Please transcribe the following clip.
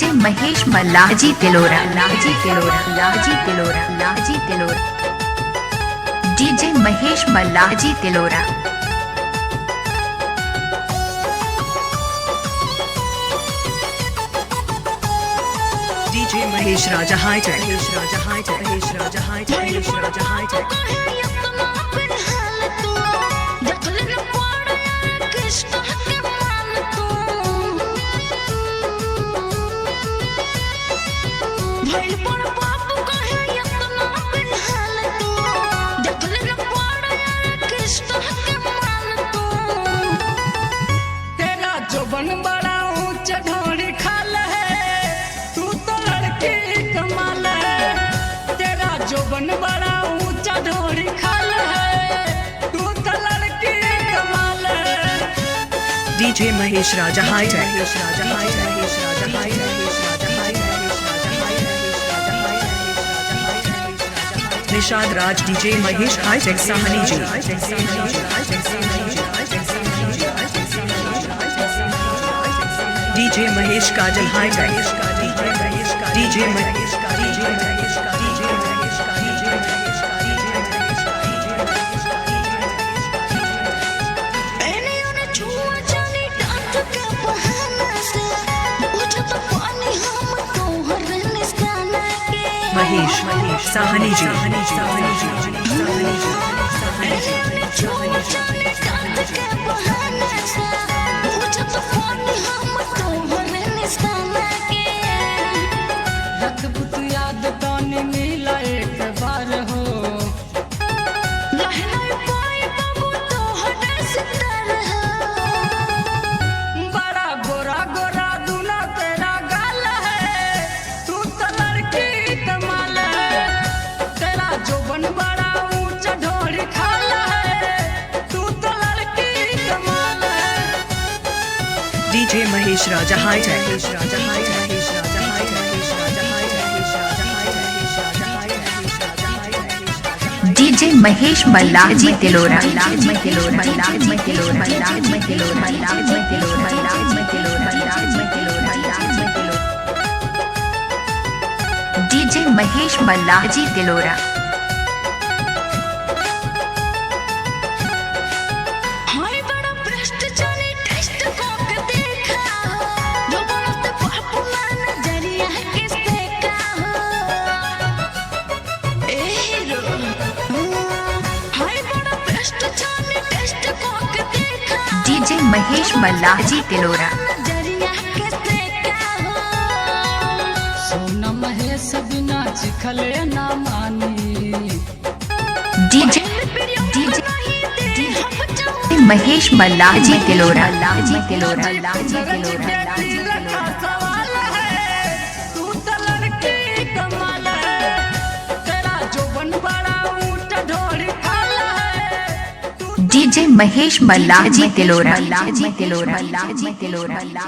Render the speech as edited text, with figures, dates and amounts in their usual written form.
DJ Mahesh Mallah ji तिलोरा लाजी Tilora लाजी Tilora लाजी Tilora DJ Mahesh Mallah ji Tilora. DJ Mahesh Raja High-Tech, Mahesh Raja High-Tech, Mahesh Raja High-Tech, Mahesh Raja High-Tech. तेरा जोबन बड़ा ऊंचा ढोरी खाल है, तू तो लड़की कमाल है। तेरा जोबन बड़ा ऊंचा ढोरी खाल है, तू तो लड़की कमाल है। DJ Mahesh Raja High-Tech, Mahesh Raja High-Tech, Mahesh Raja High-Tech, Mahesh Raja High-Tech, Mahesh Raja High-Tech, Nishad Raj DJ Mahesh High-Tech Sahani ji. DJ Mahesh Kajal High-Tech, DJ Mahesh Mahesh Sahani ji. रखबू तू याद तोने मिला एक बार हो, बड़ा गोरा गोरा दूना तेरा गाल है, तू तो लड़की कमाल है। तेरा जोबन बड़ा ऊंचा ढोरी खाल है, तू तो लड़की कमाल है। DJ Mahesh Raja High-Tech, Mahesh Raja High-Tech, Mahesh Raja High-Tech, Mahesh Raja High-Tech, Mahesh Raja High-Tech, Mahesh Raja High-Tech, Mahesh Raja High-Tech. DJ Mahesh Mallah ji तिलोरा लाजी तिलोरा लाजी तिलोरा लाजी तिलोरा लाजी तिलोरा लाजी तिलोरा लाजी तिलोरा लाजी तिलोरा डीजे महेश मल्लाह जी तिलोरा। डीजे महेश मल्लाह जी तिलोरा। सोना महेश बिना चिखले ना मानी, DJ DJ DJ Mahesh Mallah ji तिलोरा लाजी तिलोरा लाजी तिलोरा लाजी तिलोरा। सवाल है, तू तो लड़की कमाल है। तेरा जोबन बड़ा ऊंचा ढोरी खाल है, डीजे महेश मल्लाह जी तिलोरा लाजी तिलोरा लाजी तिलोरा।